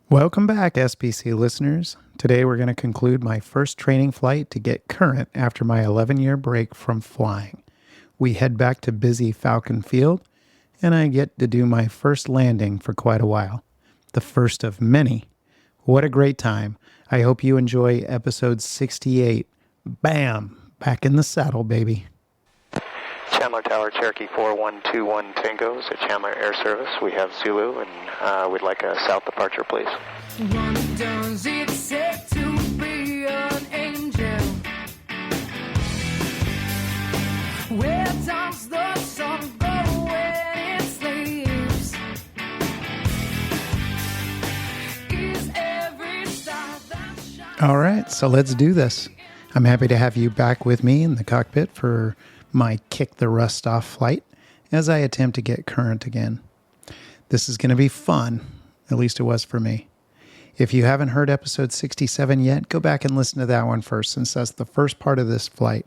Welcome back, SPC listeners. Today we're going to conclude my first training flight to get current after my 11-year break from flying. We head back to busy Falcon Field, and I get to do my first landing for quite a while. The first of many. What a great time. I hope you enjoy episode 68. Bam! Back in the saddle, baby. Chandler Tower, Cherokee 4121 Tango is at Chandler Air Service. We have Zulu, and we'd like a south departure, please. What does it say to be an angel? Where does the sun go when it sleeps? Is every star that shines? All right, so let's do this. I'm happy to have you back with me in the cockpit for my kick the rust off flight as I attempt to get current again. This is going to be fun, at least it was for me. If you haven't heard episode 67 yet, go back and listen to that one first, since that's the first part of this flight.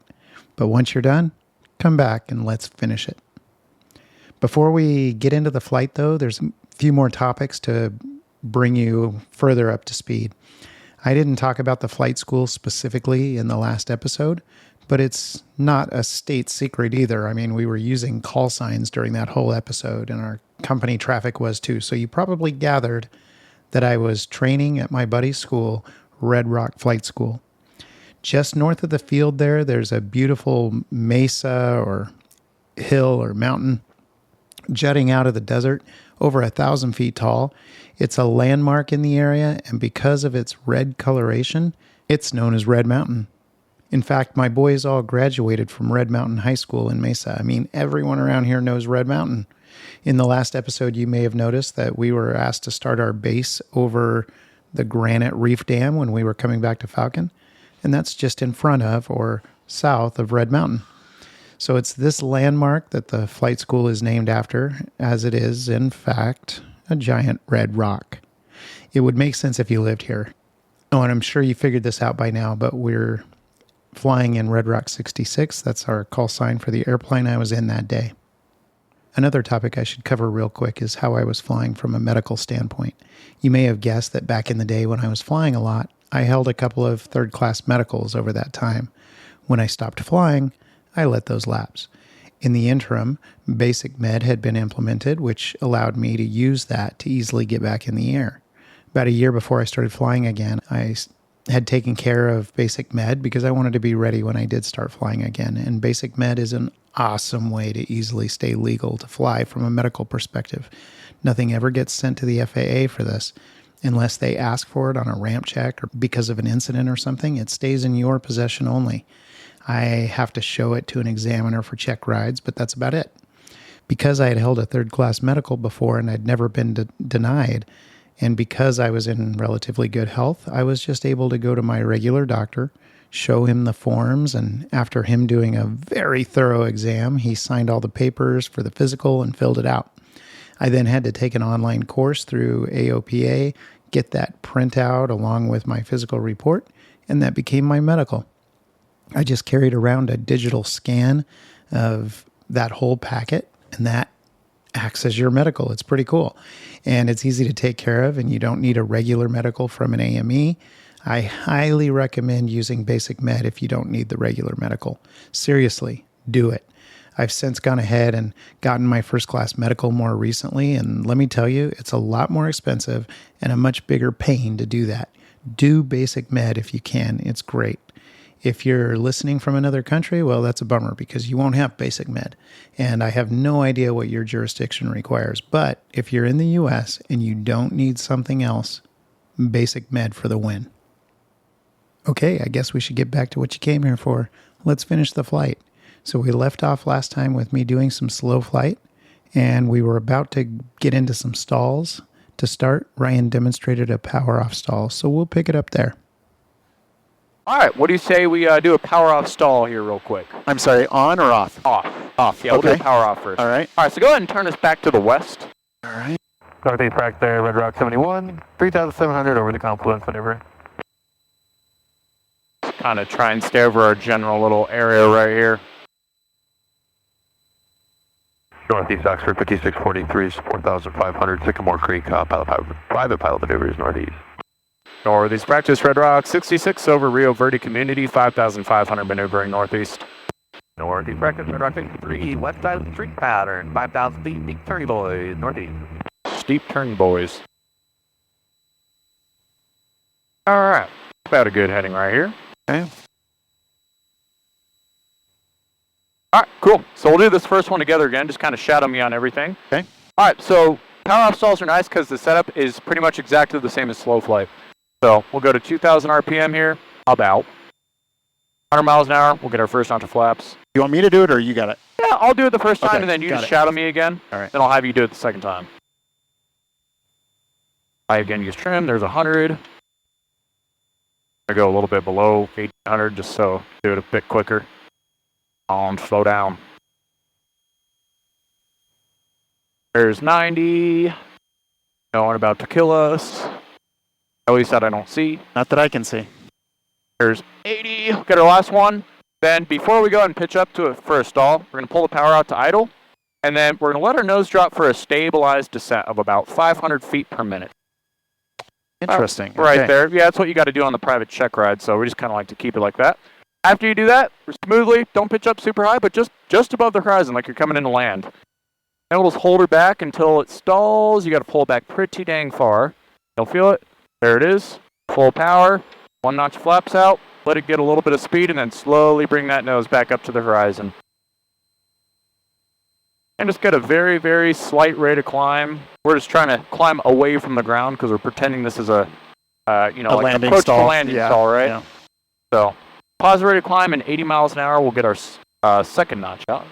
But once you're done, come back and let's finish it. Before we get into the flight, though, there's a few more topics to bring you further up to speed. I didn't talk about the flight school specifically in the last episode, but it's not a state secret either. I mean, we were using call signs during that whole episode, and our company traffic was too. So you probably gathered that I was training at my buddy's school, Red Rock Flight School. Just north of the field there's a beautiful mesa or hill or mountain jutting out of the desert, over 1,000 feet tall. It's a landmark in the area, and because of its red coloration, it's known as Red Mountain. In fact, my boys all graduated from Red Mountain High School in Mesa. I mean, everyone around here knows Red Mountain. In the last episode, you may have noticed that we were asked to start our base over the Granite Reef Dam when we were coming back to Falcon, and that's just in front of or south of Red Mountain. So it's this landmark that the flight school is named after, as it is, in fact, a giant red rock. It would make sense if you lived here. Oh, and I'm sure you figured this out by now, but we're flying in Red Rock 66. That's our call sign for the airplane I was in that day. Another topic I should cover real quick is how I was flying from a medical standpoint. You may have guessed that back in the day when I was flying a lot, I held a couple of third-class medicals over that time. When I stopped flying, I let those lapse. In the interim, Basic Med had been implemented, which allowed me to use that to easily get back in the air. About a year before I started flying again, I had taken care of Basic Med because I wanted to be ready when I did start flying again. And Basic Med is an awesome way to easily stay legal to fly from a medical perspective. Nothing ever gets sent to the FAA for this. Unless they ask for it on a ramp check or because of an incident or something, it stays in your possession only. I have to show it to an examiner for check rides, but that's about it. Because I had held a third-class medical before and I'd never been denied, and because I was in relatively good health, I was just able to go to my regular doctor, show him the forms, and after him doing a very thorough exam, he signed all the papers for the physical and filled it out. I then had to take an online course through AOPA, get that printout along with my physical report, and that became my medical. I just carried around a digital scan of that whole packet, and that acts as your medical. It's pretty cool. And it's easy to take care of, and you don't need a regular medical from an AME. I highly recommend using Basic Med if you don't need the regular medical. Seriously, do it. I've since gone ahead and gotten my first-class medical more recently, and let me tell you, it's a lot more expensive and a much bigger pain to do that. Do Basic Med if you can. It's great. If you're listening from another country, well, that's a bummer because you won't have Basic Med. And I have no idea what your jurisdiction requires. But if you're in the U.S. and you don't need something else, Basic Med for the win. Okay, I guess we should get back to what you came here for. Let's finish the flight. So we left off last time with me doing some slow flight, and we were about to get into some stalls. To start, Ryan demonstrated a power-off stall, so we'll pick it up there. All right, what do you say we do a power off stall here real quick? I'm sorry, on or off? Off. Yeah, we'll do a Okay. power off first. All right. All right, so go ahead and turn us back to the west. All right. Northeast track there, Red Rock 71, 3,700 over the confluence, whatever. Kind of try and stay over our general little area right here. Northeast Oxford 5643, 4500, Sycamore Creek, private pilot maneuvers northeast. Northeast practice, Red Rock 66 over Rio Verde Community, 5,500 maneuvering northeast. Northeast practice, Red Rock 53, west side of the street pattern, 5,000 feet, steep turn boys, northeast. Steep turn, boys. Alright, about a good heading right here. Okay. Alright, cool. So we'll do this first one together again, just kind of shadow me on everything. Okay. Alright, so power off stalls are nice because the setup is pretty much exactly the same as slow flight. So we'll go to 2,000 RPM here, about 100 miles an hour, we'll get our first onto flaps. You want me to do it or you got it? Yeah, I'll do it the first time Okay, and then you got just it. shadow me again. All right. Then I'll have you do it the second time. I again use trim, there's 100. I go a little bit below 1,800 just so do it a bit quicker. Slow down. There's 90. No one about to kill us. At least that I don't see. Not that I can see. There's 80. Get our last one. Then before we go and pitch up to it for a stall, we're going to pull the power out to idle. And then we're going to let our nose drop for a stabilized descent of about 500 feet per minute. Interesting. Right Okay. there. Yeah, that's what you got to do on the private check ride. So we just kind of like to keep it like that. After you do that, smoothly, don't pitch up super high, but just above the horizon like you're coming into land. Then we'll just hold her back until it stalls. You got to pull it back pretty dang far. You'll feel it. There it is. Full power. One notch flaps out. Let it get a little bit of speed and then slowly bring that nose back up to the horizon. And just get a very, very slight rate of climb. We're just trying to climb away from the ground because we're pretending this is a like landing approach stall. to landing stall, right? Yeah. So, pause rate of climb in 80 miles an hour. We'll get our second notch out.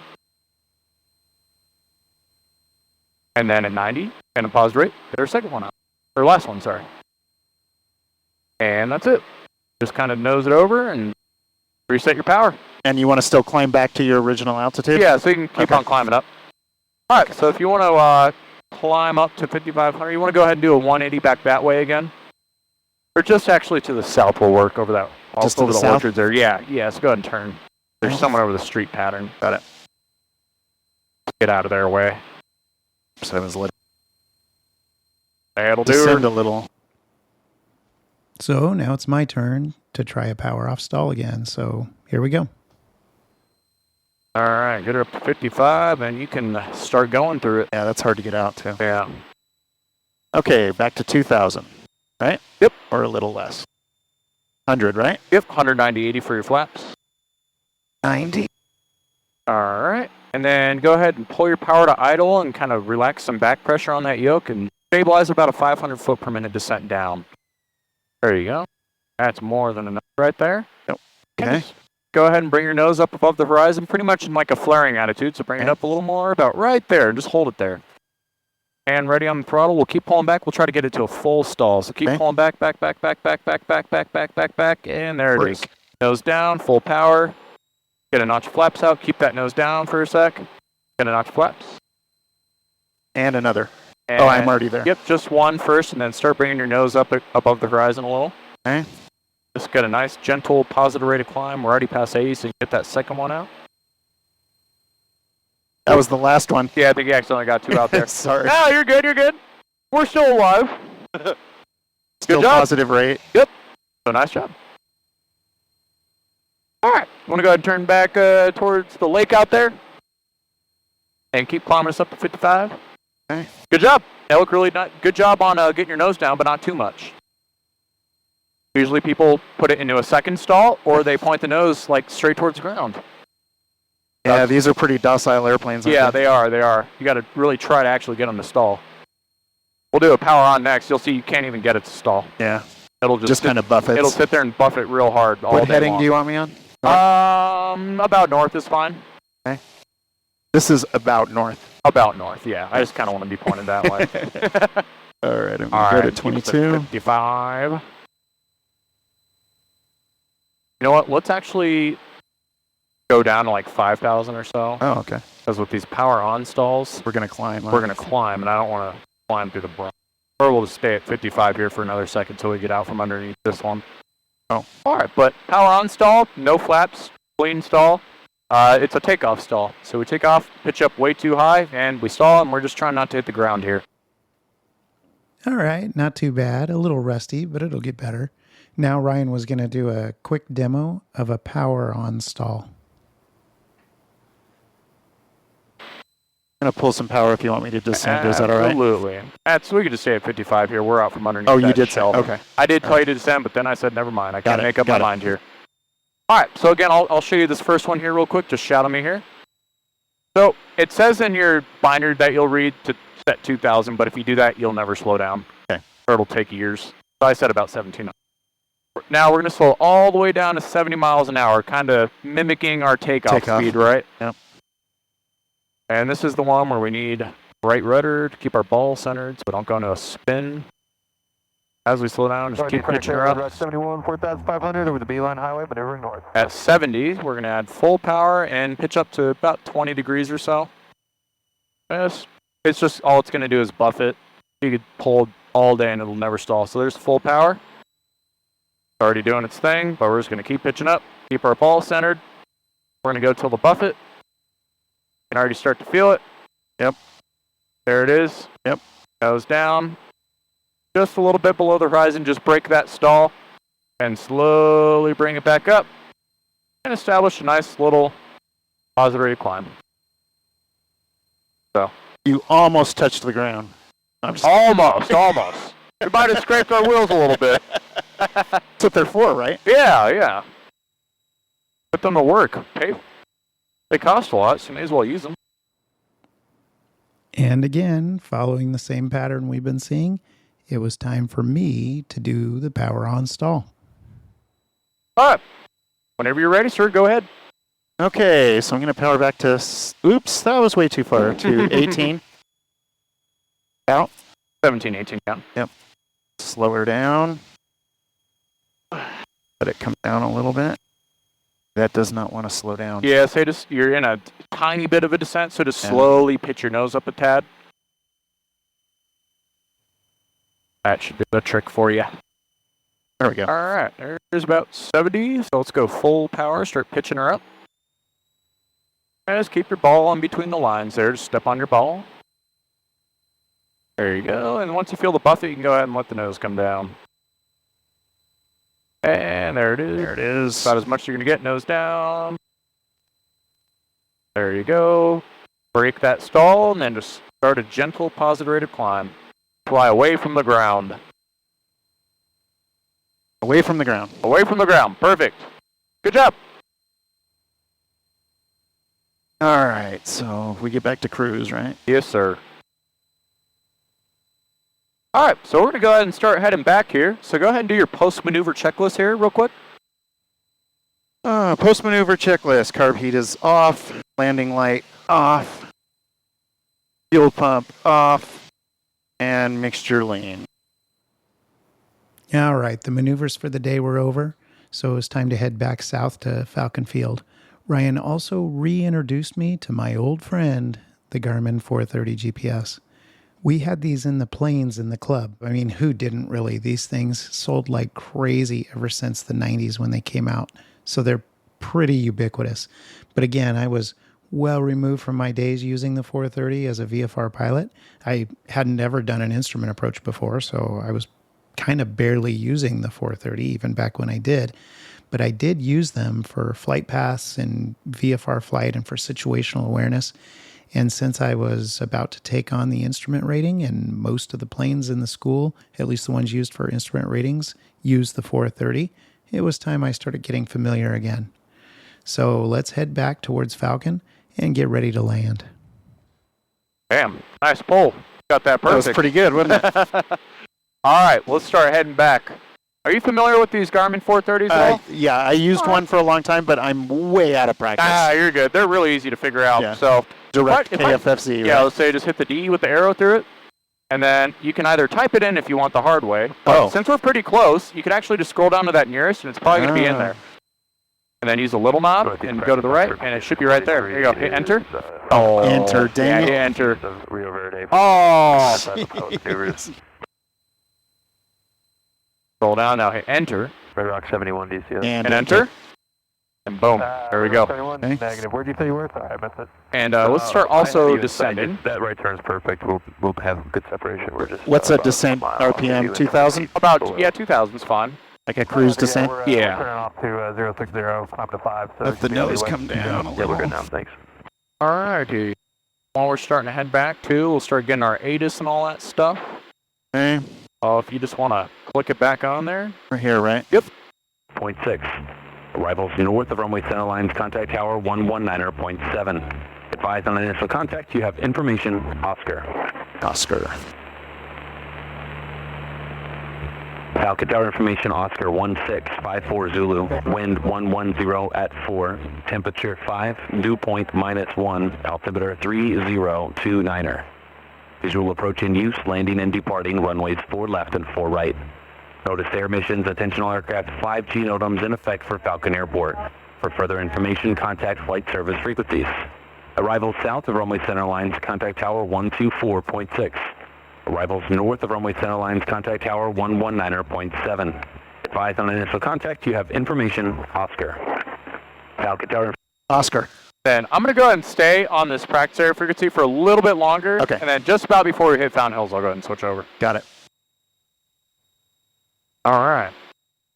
And then at 90, and a pause rate, get our second one out. Or last one, sorry. And that's it. Just kind of nose it over and reset your power. And you want to still climb back to your original altitude? Yeah, so you can keep Okay. on climbing up. All right, so if you want to climb up to 5,500, you want to go ahead and do a 180 back that way again. Or just actually to the south will work over that. Just to over the the south? orchards there. Yeah, so go ahead and turn. There's someone over the street pattern. Got it. Get out of their way. So I was letting That'll do descend it. a little. So now it's my turn to try a power off stall again. So here we go. All right, get her up to 55, and you can start going through it. Yeah, that's hard to get out too. Yeah. Okay, back to 2,000, right? Yep. Or a little less. 100, right? Yep, 190/80 for your flaps. 90. All right, and then go ahead and pull your power to idle and kind of relax some back pressure on that yoke and stabilize about a 500 foot per minute descent down. There you go. That's more than enough right there. Yep. And Okay. just go ahead and bring your nose up above the horizon, pretty much in like a flaring attitude. So bring it Okay. up a little more, about right there, and just hold it there. And ready on the throttle. We'll keep pulling back. We'll try to get it to a full stall. So keep Okay. pulling back, and there it is. Break. Nose down, full power. Get a notch of flaps out. Keep that nose down for a sec. Get a notch of flaps. And another. And Oh, I'm already there. Yep, just one first, and then start bringing your nose up above the horizon a little. Okay. Just get a nice, gentle, positive rate of climb. We're already past 80, so you get that second one out. That was the last one. Yeah, I think you accidentally got two out there. Sorry. No, you're good. We're still alive. Still job. positive rate. So nice job. All right, want to go ahead and turn back towards the lake out there? And keep climbing us up to 55. Okay. Good job. That looked really nice. Good job on getting your nose down, but not too much. Usually people put it into a second stall, or they point the nose like straight towards the ground. Yeah, these are pretty docile airplanes. aren't Yeah, they? they are. You got to really try to actually get them to stall. We'll do a power on next. You'll see you can't even get it to stall. Yeah. It'll Just kind of buffets. It'll sit there and buff it real hard all What day heading long. do you want me on? About north is fine. This is about north. About north, yeah. I just kind of want to be pointed that way. All right, I'm All going to go right, to keep us at 22. 55. You know what? Let's actually go down to like 5,000 or so. Oh, okay. Because with these power on stalls, We're going to climb. we're going to climb, and I don't want to climb through the brush. Or we'll just stay at 55 here for another second until we get out from underneath this one. Oh. All right, but power on stall, no flaps, clean stall. It's a takeoff stall. So we take off, pitch up way too high, and we stall, and we're just trying not to hit the ground here. All right, not too bad. A little rusty, but it'll get better. Now Ryan was going to do a quick demo of a power on stall. I'm going to pull some power if you want me to descend. Is that all right? Absolutely. So we could just stay at 55 here. We're out from underneath. Oh, you that did shelf. say. Okay. I did tell you to descend, but then I said never mind. I can't make up my Got it. mind here. All right. So again, I'll show you this first one here real quick. Just shout at me here. So it says in your binder that you'll read to set 2,000, but if you do that, you'll never slow down. Okay. Or it'll take years. So I said about 17. Now we're going to slow all the way down to 70 miles an hour, kind of mimicking our takeoff speed, right? Yep. And this is the one where we need right rudder to keep our ball centered so we don't go into a spin. As we slow down, just keep pitching her up. 71, 4,500 over the Beeline Highway, maneuvering north. At 70, we're going to add full power and pitch up to about 20 degrees or so. It's just, all it's going to do is buff it. You could pull all day and it'll never stall. So there's full power. It's already doing its thing, but we're just going to keep pitching up, keep our ball centered. We're going to go till the buff it. You can already start to feel it. Yep. There it is. Yep. Goes down. Just a little bit below the horizon. Just break that stall and slowly bring it back up and establish a nice little positive rate of climb. So You almost touched the ground. I'm just almost. We might have scraped our wheels a little bit. That's what they're for, right? Yeah. Put them to work. They cost a lot, so you may as well use them. And again, following the same pattern we've been seeing, it was time for me to do the power on stall. All right. Whenever you're ready, sir, go ahead. Okay, so I'm going to power back to... Oops, that was way too far. To 18. Out. 17, 18 down. Yep. Slow her down. Let it come down a little bit. That does not want to slow down. Yeah, say just you're in a tiny bit of a descent, so just slowly pitch your nose up a tad. That should do the trick for you. There we go. All right, there's about 70, so let's go full power, start pitching her up. And just keep your ball in between the lines there, just step on your ball. There you go, and once you feel the buffet, you can go ahead and let the nose come down. And there it is. There it is. About as much as you're going to get, nose down. There you go. Break that stall, and then just start a gentle positive rate of climb. Fly away from the ground. Away from the ground. Away from the ground. Perfect. Good job. All right, so we get back to cruise, right? Yes, sir. All right, so we're going to go ahead and start heading back here. So go ahead and do your post-maneuver checklist here real quick. Post-maneuver checklist. Carb heat is off. Landing light off. Fuel pump off. And mixture lean. All right, the maneuvers for the day were over, so it was time to head back south to Falcon Field. Ryan also reintroduced me to my old friend, the Garmin 430 GPS. We had these in the planes in the club. I mean, who didn't really? These things sold like crazy ever since the 90s when they came out. So they're pretty ubiquitous. But again, I was well removed from my days using the 430 as a VFR pilot. I hadn't ever done an instrument approach before, so I was kind of barely using the 430 even back when I did. But I did use them for flight paths and VFR flight and for situational awareness. And since I was about to take on the instrument rating, and most of the planes in the school, at least the ones used for instrument ratings, used the 430, it was time I started getting familiar again. So let's head back towards Falcon and get ready to land. Damn, nice pull. Got that perfect. That was pretty good, wasn't it? All right, let's start heading back. Are you familiar with these Garmin 430s at all? Yeah, I used one for a long time, but I'm way out of practice. You're good. They're really easy to figure out. Yeah. So Direct if I- KFFC. yeah, right? let's say just hit the D with the arrow through it, and then you can either type it in if you want the hard way. But Oh. since we're pretty close, you can actually just scroll down to that nearest, and it's probably going to be in there. And then use the little knob and go to the right, and it should be right there. There you go. Hit enter. Oh, Enter, dang it. yeah, enter. Oh! Scroll down now. Hit enter Red Rock 71 DCS. and enter. And boom, there we go. Okay. Negative. Where'd you say you were? Sorry, I missed it. And let's start also descending. That right turn's perfect. We'll have good separation. We're just. What's a descent RPM? 2,000? About, yeah, 2,000's fine. Like a cruise descent? We're Yeah. turning off to 060, up to 5. So Let the nose come down a Yeah, little. we're good now. Thanks. Alrighty. While we're starting to head back too, we'll start getting our ATIS and all that stuff. Okay. If you just want to click it back on there. We're here, right? Yep. 0.6. Arrivals north of runway center lines, contact tower 119.7. Advise on initial contact, you have information, Oscar. Oscar. Falcon Tower information, Oscar 1654 Zulu, wind 110 at 4, temperature 5, dew point -1, altimeter 3029er. Visual approach in use, landing and departing, runways 4 left and 4 right. Notice air missions, attention all aircraft, 5G NOTAMs in effect for Falcon Airport. For further information, contact flight service frequencies. Arrivals south of runway center lines, contact tower 124.6. Arrivals north of runway center lines, contact tower 119.7. Advise on initial contact, you have information, Oscar. Falcon Tower. Oscar. Then I'm going to go ahead and stay on this practice area frequency for a little bit longer. Okay. And then just about before we hit Fountain Hills, I'll go ahead and switch over. Got it. All right.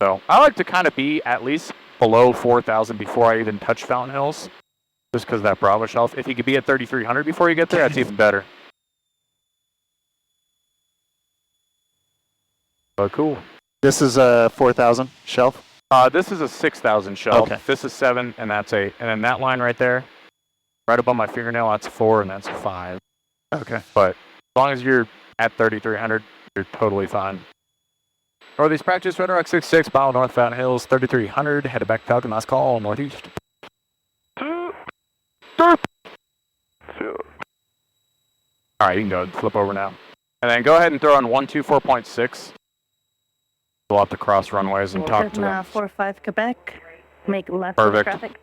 So I like to kind of be at least below 4,000 before I even touch Fountain Hills, just because of that Bravo shelf. If you could be at 3,300 before you get there, that's even better. But cool. This is a 4,000 shelf? This is a 6,000 shelf. Okay. This is 7, and that's 8. And then that line right there, right above my fingernail, that's 4, and that's 5. Okay. But as long as you're at 3,300, you're totally fine. Northeast practice, Red Rock 66, bow north Fountain Hills, 3,300, headed back Falcon, last call, northeast. All right, you can go flip over now. And then go ahead and throw on 124.6. We'll have to cross runways and talk to them. 45 Quebec, make left Perfect. traffic.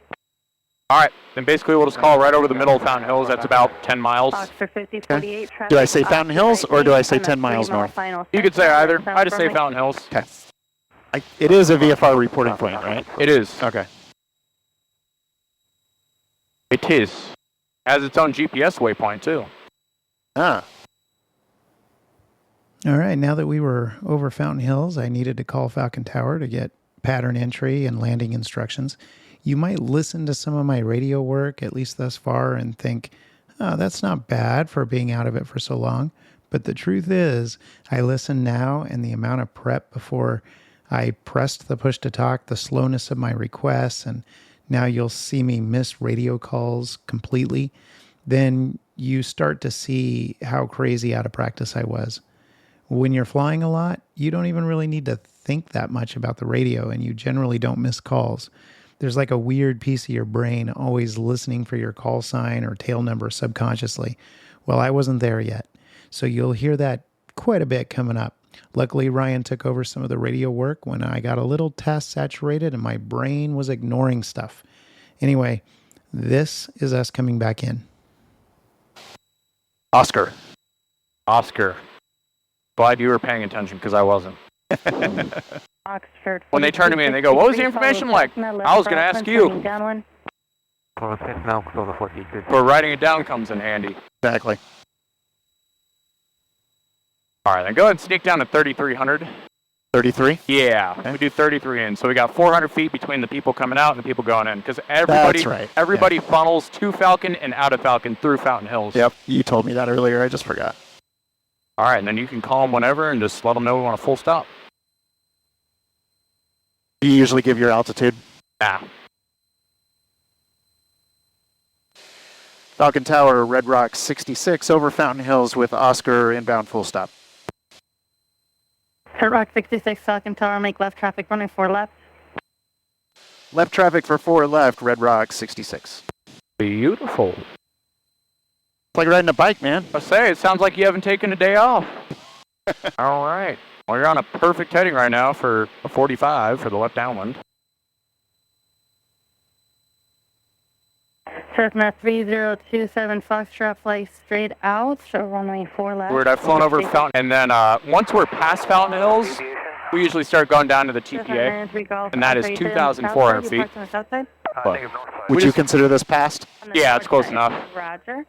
All right, then basically we'll just call right over the middle of Fountain Hills. That's about 10 miles. Oxford 5048 traffic. Do I say Fountain Hills or do I say 10 miles north? You could say either. I just say Fountain Hills. Okay. It is a VFR reporting point, right? It is. Okay. It is. Has its own GPS waypoint too. Ah. All right, now that we were over Fountain Hills, I needed to call Falcon Tower to get pattern entry and landing instructions. You might listen to some of my radio work, at least thus far, and think, oh, that's not bad for being out of it for so long. But the truth is, I listen now, and the amount of prep before I pressed the push to talk, the slowness of my requests, and now you'll see me miss radio calls completely. Then you start to see how crazy out of practice I was. When you're flying a lot, you don't even really need to think that much about the radio, and you generally don't miss calls. There's like a weird piece of your brain always listening for your call sign or tail number subconsciously. Well, I wasn't there yet, so you'll hear that quite a bit coming up. Luckily, Ryan took over some of the radio work when I got a little task saturated and my brain was ignoring stuff. Anyway, this is us coming back in. Oscar. Oscar. Glad you were paying attention because I wasn't. Oxford. When they turn to me and they go, what was the information like? I was going to ask you. Downwind. But writing it down comes in handy. Exactly. All right, then go ahead and sneak down to 3,300. 33? Yeah, Okay. we do 33 in. So we got 400 feet between the people coming out and the people going in. Because everybody funnels to Falcon and out of Falcon through Fountain Hills. Yep. You told me that earlier. I just forgot. All right, and then you can call them whenever and just let them know we want a full stop. Do you usually give your altitude? Yeah. Falcon Tower, Red Rock 66 over Fountain Hills with Oscar inbound full stop. Red Rock 66, Falcon Tower, make left traffic running 4 left. Left traffic for 4 left, Red Rock 66. Beautiful. It's like riding a bike, man. I say, it sounds like you haven't taken a day off. All right. Well, you're on a perfect heading right now for a 45 for the left downwind. Cessna 3027 Foxtrot, fly straight out, so runway 4 left. Weird, I've flown over Fountain, and then once we're past Fountain Hills, we usually start going down to the TPA, and that is 2,400 feet. But Would you consider this passed? On the Yeah, it's north close side. enough. Roger.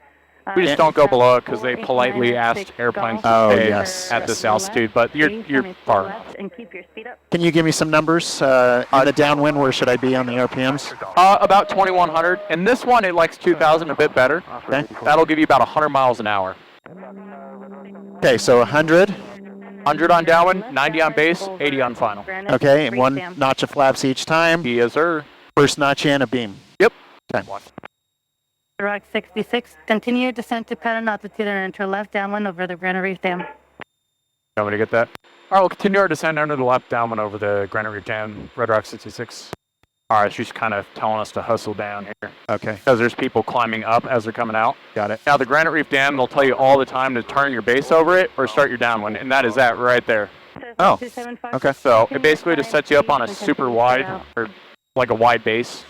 we just don't go below it because they politely asked airplanes to Oh, stay yes. at this altitude. But you're far enough. And keep your speed up. Can you give me some numbers? In the downwind, where should I be on the RPMs? About 2,100. And this one, it likes 2,000 a bit better. Okay. That'll give you about 100 miles an hour. Okay, so 100. 100 on downwind, 90 on base, 80 on final. Okay, and one notch of flaps each time. Yes, sir. First notch and a beam. Yep. Okay. Rock 66. Continue your descent to pattern altitude and enter left downwind over the Granite Reef Dam. Want me to get that? All right, we'll continue our descent under the left downwind over the Granite Reef Dam, Red Rock 66. All right, she's kind of telling us to hustle down here Okay, because there's people climbing up as they're coming out. got it. Now, the Granite Reef Dam, they'll tell you all the time to turn your base over it or start your downwind, and that is that right there. Oh, 275. okay. So it basically just sets you up on a super wide, or like a wide base.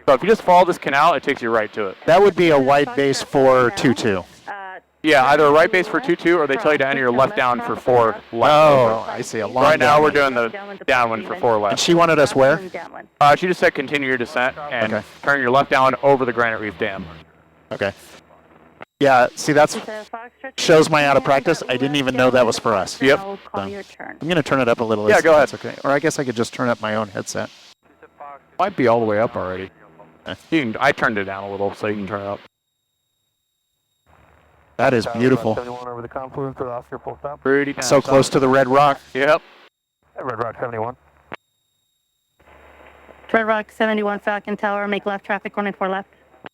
So if you just follow this canal, it takes you right to it. That would be a wide base for 2-2. Yeah, either a right base for 2-2 or they tell you to enter your left down for 4 left. Oh, I see. A long Right now we're downwind. doing the downwind for 4 And left. she wanted us where? She just said continue your descent and Okay. turn your left down over the Granite Reef Dam. Okay. Yeah, see, that's shows my out of practice. I didn't even know that was for us. Yep. Call your turn. I'm going to turn it up a little. Yeah, go ahead. That's okay. Or I guess I could just turn up my own headset. Might be all the way up already. I turned it down a little so you can turn it up. That is beautiful. Over the confluence with Oscar full stop. Pretty So close to the Red Rock. Yep. Red Rock 71. Red Rock 71 Falcon Tower. Make left traffic running for left.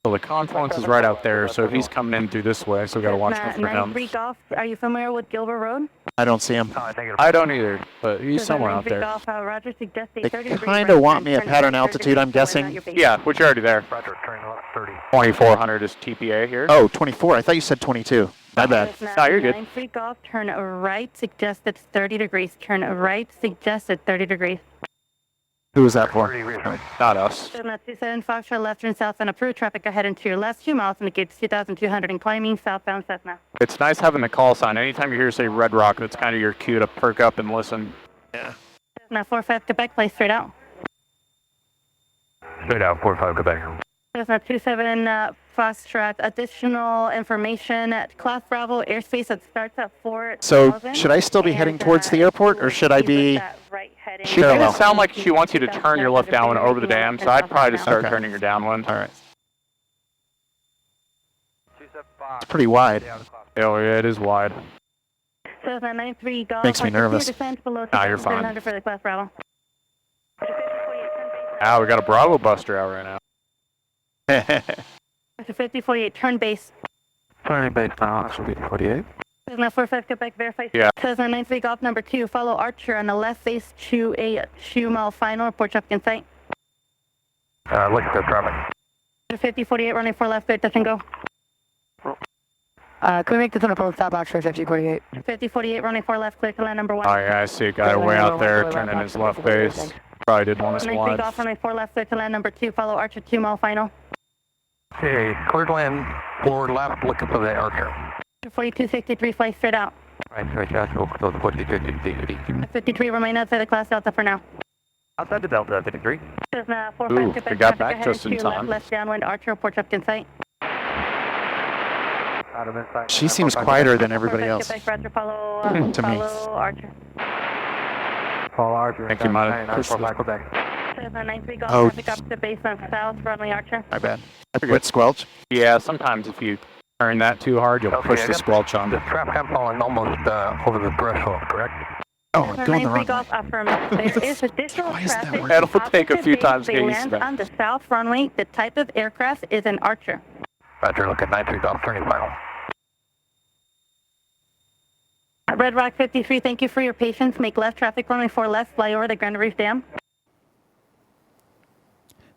So the confluence is right out there, so if he's coming in through this way, I still got to watch out for him. 93 Golf. Are you familiar with Gilbert Road? I don't see him. I don't either, but he's somewhere out 93 there. Golf, Roger, suggest a They 30 degree kind of right want turn, me at turn pattern 30 altitude, I'm degrees guessing. out your base. Yeah, which you're already there. Roger, turning left 30. 2,400 is TPA here. Oh, 24. I thought you said 22. My bad. No, you're good. 93 Golf, turn right, suggested 30 degrees. Turn right, suggested 30 degrees. Who was that for? 30 degrees right. Not us. 27 Foxtrot, left turn south and approved traffic ahead and to your left 2 miles indicates 2,200 and climbing southbound Cessna. It's nice having the call sign. Anytime you hear say Red Rock, that's kind of your cue to perk up and listen. Cessna 45 Quebec, place straight out. Straight out, 45 Quebec. Cessna 27 Foxtrot, additional information at Class Bravo airspace that starts at 4,000. So should I still be heading towards the airport, or should I be? She made Parallel. it sound like she wants you to turn your left downwind over the dam, so I'd probably just start Okay. turning your downwind. All right. It's pretty wide. Oh, yeah, it is wide. Cessna 93 Golf. Makes me nervous. Descent below Nah, you're fine. 2,700 for the Class Bravo. Ah, we got a Bravo Buster out right now. 5048, turn base. Turning base now, this will be 48. Cessna 45 Quebec, verify. Yeah. Cessna 93 Golf number 2, follow Archer on the left face to a 2 mile final, report traffic in sight. Look at the traffic. 5048, running 4 left, clear, touch and go. Can we make this on a full stop Oxford 5048? 5048, running 4 left, clear to land number 1. Oh, yeah, I see a guy way out there turning his left base. Probably did want us 93 wide. Golf, running 4 left, clear to land number 2, follow Archer 2 mile final. Okay, cleared land, forward left, looking for the Archer. 4263, fly straight out. Right, so 40, 50, 50. 53, remain outside the Class Delta for now. Outside the Delta, 53. Cessna Ooh, 45 Quebec, we got traffic back ahead just and in to time. left downwind, Archer, report traffic in sight. Out of inside. She seems quieter than everybody 45 else. Quebec, Roger, follow, To me. follow Archer. Paul Archer. Think you might have pushed back Quebec. Cessna 93 Golf, Oh. traffic up to base on south, runway Archer. My bad. I quit squelch. Yeah, sometimes if you turn that too hard, you'll Okay, push I the got squelch on. The trap cam falling almost over the threshold, correct? Oh, I'm going the wrong way. Golf, affirmative. There is additional Why isn't that traffic. working? It'll take a few opposite times to base. get They used to land that. on the south runway. The type of aircraft is an Archer. Roger, look at 93 Golf, turning final. Red Rock 53, thank you for your patience. Make left traffic runway 4 left, fly over the Granite Reef Dam.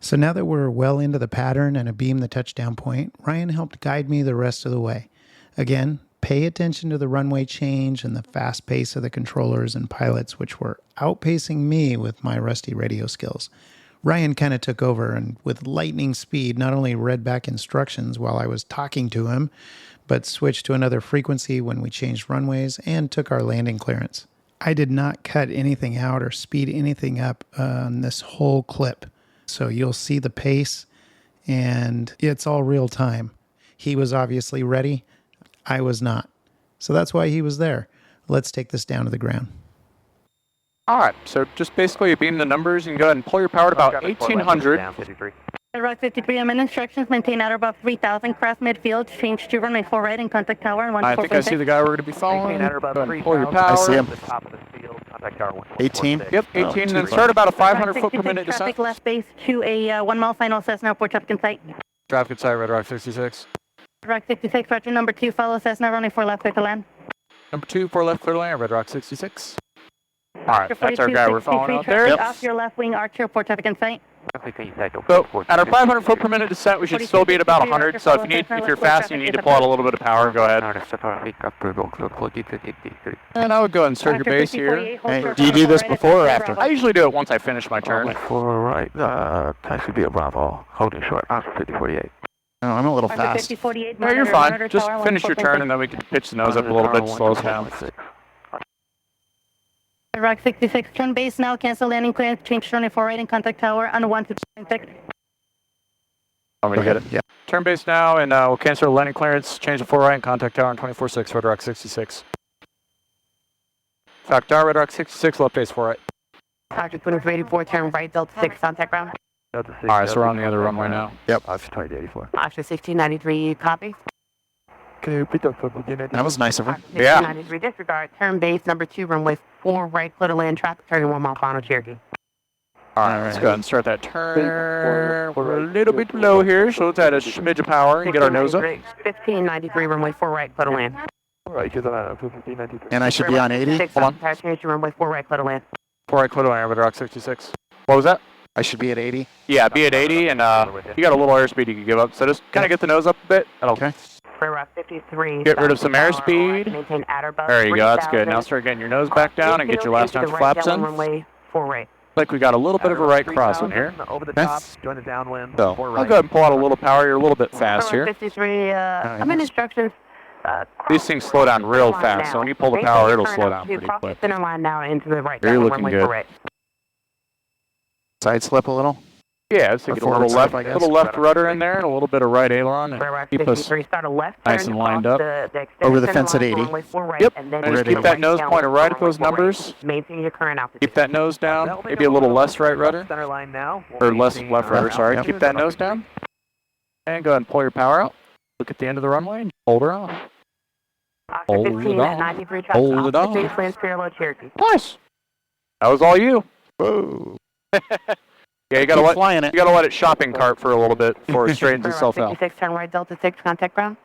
So now that we're well into the pattern and a beam the touchdown point, Ryan helped guide me the rest of the way. Again, pay attention to the runway change and the fast pace of the controllers and pilots, which were outpacing me with my rusty radio skills. Ryan kind of took over and with lightning speed not only read back instructions while I was talking to him, but switched to another frequency when we changed runways and took our landing clearance. I did not cut anything out or speed anything up on this whole clip. So you'll see the pace, and it's all real time. He was obviously ready. I was not. So that's why he was there. Let's take this down to the ground. All right, so just basically you beam the numbers and go ahead and pull your power to about 1800. Red Rock 53, I'm in instructions. Maintain at or above 3000. Cross midfield. Change to runway 4 right and contact tower. And I think I see the guy we're going to be following. Go ahead and pull your power. I see him. 18? Yep, 18, and then start about a 500 foot per minute Traffic descent. left base to a 1 mile final Cessna report traffic site. Traffic in sight, Red Rock 66. Red Rock 66, roger. Number 2, follow Cessna runway 4 left, clear to land. Number 2, 4 left, clear to land, Red Rock 66. All right, that's our guy we're following out there. Yep. Off your left wing, Archer report traffic in sight. So at our 500 foot per minute descent, we should still be at about 100. So if you're fast and you need to pull out a little bit of power, go ahead. And I would go ahead and start your base here. Hey, do you do this before or after? I usually do it once I finish my turn. For right, time should be a Bravo, holding short, Oscar 5048. No, I'm a little Archer fast. 5048, No, you're monitor, fine. monitor Just tower, finish your 14.6. turn and then we can pitch the nose up a little bit, slow us down. Red Rock 66, turn base now, cancel landing clearance, change to runway 4 right and contact tower on 1-6. Want me to get it? Yeah. Turn base now, and we'll cancel the landing clearance, change to 4 right, and contact tower on 24-6, Red Rock 66. Fact tower, Red Rock 66, left base 4 right. Archer 2384, turn right, Delta 6, contact ground. Alright, so we're on the other runway now. Yep. Oscar 2084. Archer 1693, copy. That was nice of her. Archer Yeah. 1693, disregard, turn base, number 2, runway 4 right, clear to land, traffic, turning 1 mile final, Cherokee. Alright, let's go ahead and start that turn. We're a little bit low here, so let's add a smidge of power and get our nose up. 1593, runway 4 right, clear to land. And I should be on 80? Hold on. Change to runway 4 right, clear to land. 4 right, clear to land, Red Rock 66. What was that? I should be at 80? Yeah, be at 80, and you got a little airspeed you can give up, so just kind of get the nose up a bit. That'll Red Rock 53. get rid of some airspeed. Maintain at or above There you go, that's good. 3000. Now start getting your nose back down and get your last notch flaps in. Runway 4 right. Like we got a little bit of a right cross in here. Over the Okay. top, join the downwind. So I'll go ahead and pull out a little power. You're a little bit fast Red Rock here. 53, I'm in instructions. These things slow down real fast, so when you pull the power, it'll slow down pretty Cross quick. the center line now into the right. You're down looking runway good. 4 right. Side slip a little? Yeah, let's take Or a little forward left, slip, I guess. little left rudder in there, and a little bit of right aileron, Red and Rock keep us 53, start a left nice turn and lined across up. the Over the extended fence at center line 80. runway 4 right, Yep, and then and just ready. keep that nose down pointed right at runway those 4 right. numbers. Maintain your current altitude. Keep that nose down, maybe a little less right rudder, Center line now. or less left rudder, sorry. Yep. Keep that nose down, and go ahead and pull your power out. Look at the end of the runway, and hold her on. Oscar Hold 15 it at on. 93 traffic. Hold it on. Base lands parallel Cherokee. Nice. That was all you. Whoa. Yeah, you Keep gotta flying it. let it shopping cart for a little bit before it straightens Red Rock itself out. 56, turn right, Delta 6, contact ground.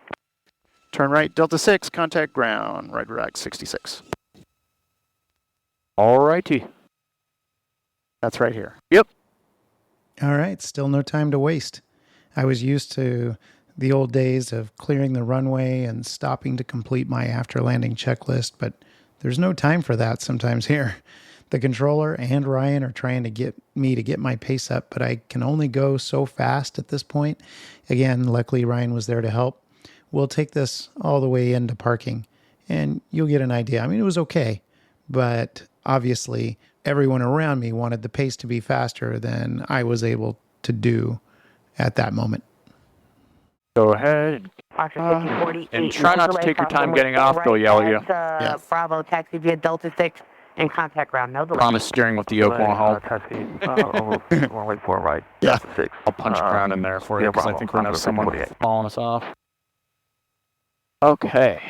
Turn right, Delta 6, contact ground. Red Rock 66. Alrighty. That's right here. All right, still no time to waste. I was used to the old days of clearing the runway and stopping to complete my after landing checklist, but there's no time for that sometimes here. The controller and Ryan are trying to get me to get my pace up, but I can only go so fast at this point. Again, luckily Ryan was there to help. We'll take this all the way into parking and you'll get an idea. I mean, it was okay, but obviously everyone around me wanted the pace to be faster than I was able to do at that moment. Go ahead. Oscar 5048. And try not to take your time getting off, they'll yell at you. Yeah. Bravo, taxi via Delta 6 and contact ground. No delay. Promise steering with the yoke won't help. Runway 4 right. Yeah. Delta 6. I'll punch ground in there for you yeah, because I Bravo. think we're going to have Oscar someone 48. falling us off. Okay.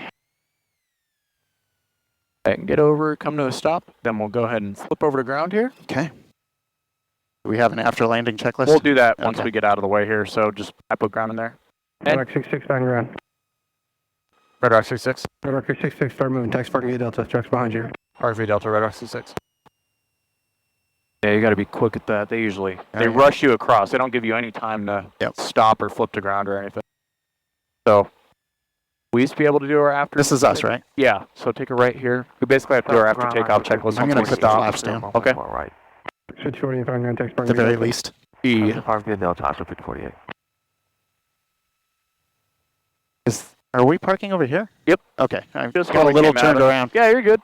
I can get over, come to a stop, then we'll go ahead and flip over to ground here. Okay. Do we have an after landing checklist? We'll do that once Okay. we get out of the way here, so just I put ground in there. Red Rock 66 on ground. Red Rock 66. Red Rock 66, start moving. Taxi parking at Delta. Trucks behind you. RV Delta, Red Rock 66. Yeah, you got to be quick at that. They usually, they yeah. rush you across. They don't give you any time to stop or flip to ground or anything. So, we used to be able to do our after. This is us, right? Yeah, so take a right here. We basically have to do our after takeoff checklist I'm once going we to put the stop. flaps down, Okay. Right. Switch 40 if I'm going to taxi at parking. the very least. E. Park via Delta, Oscar 5048. Are we parking over here? Yep. Okay. I've Just got a when we little came out turned of- around. Yeah, you're good.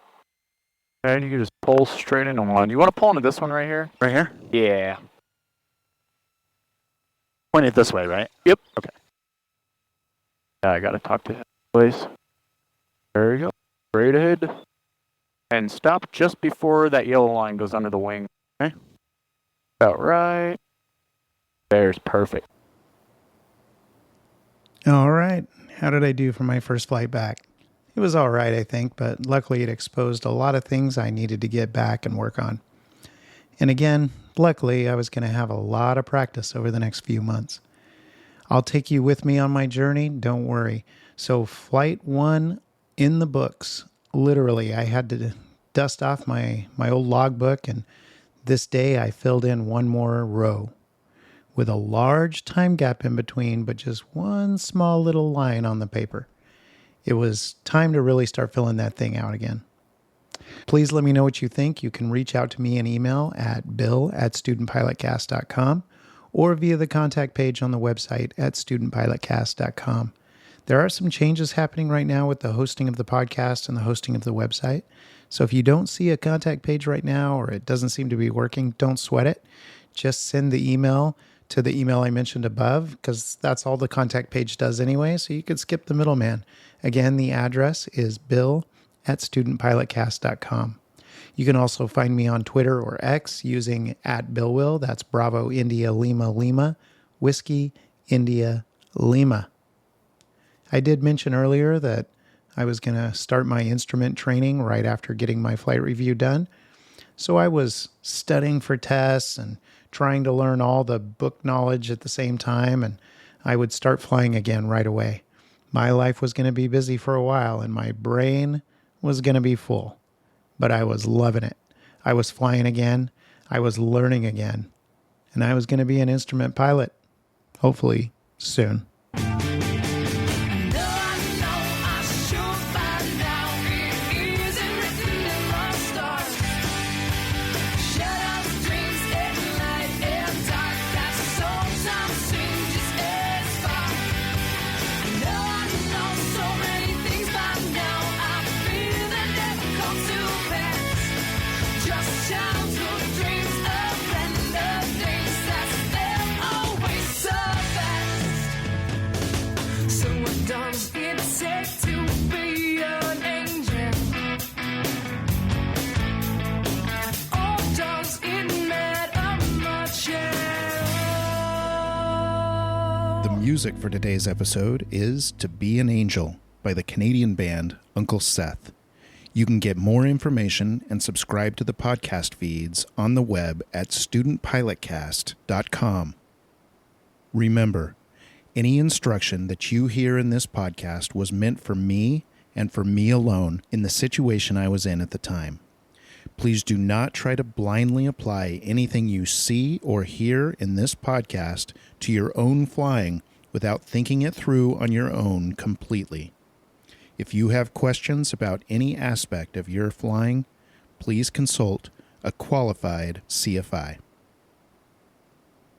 And you can just pull straight into one. You want to pull into this one right here? Right here? Yeah. Point it this way, right? Yep. Okay. Yeah, I gotta talk to him, please. There you go. Straight ahead. And stop just before that yellow line goes under the wing. Okay. About right. There's perfect. All right. How did I do for my first flight back? It was all right, I think, but luckily it exposed a lot of things I needed to get back and work on. And again, luckily I was going to have a lot of practice over the next few months. I'll take you with me on my journey, don't worry. So flight 1 in the books. Literally, I had to dust off my old logbook, and this day I filled in one more row with a large time gap in between, but just one small little line on the paper. It was time to really start filling that thing out again. Please let me know what you think. You can reach out to me in email at bill@studentpilotcast.com or via the contact page on the website at studentpilotcast.com. There are some changes happening right now with the hosting of the podcast and the hosting of the website. So if you don't see a contact page right now or it doesn't seem to be working, don't sweat it. Just send the email to the email I mentioned above, because that's all the contact page does anyway, so you could skip the middleman. Again, the address is bill@studentpilotcast.com. You can also find me on Twitter or X using @BillWill. That's Bravo India Lima Lima, Whiskey India Lima. I did mention earlier that I was going to start my instrument training right after getting my flight review done. So I was studying for tests and trying to learn all the book knowledge at the same time, and I would start flying again right away. My life was going to be busy for a while, and my brain was going to be full. But I was loving it. I was flying again. I was learning again. And I was going to be an instrument pilot. Hopefully soon. The music for today's episode is To Be an Angel by the Canadian band Uncle Seth. You can get more information and subscribe to the podcast feeds on the web at studentpilotcast.com. Remember, any instruction that you hear in this podcast was meant for me and for me alone in the situation I was in at the time. Please do not try to blindly apply anything you see or hear in this podcast to your own flying without thinking it through on your own completely. If you have questions about any aspect of your flying, please consult a qualified CFI.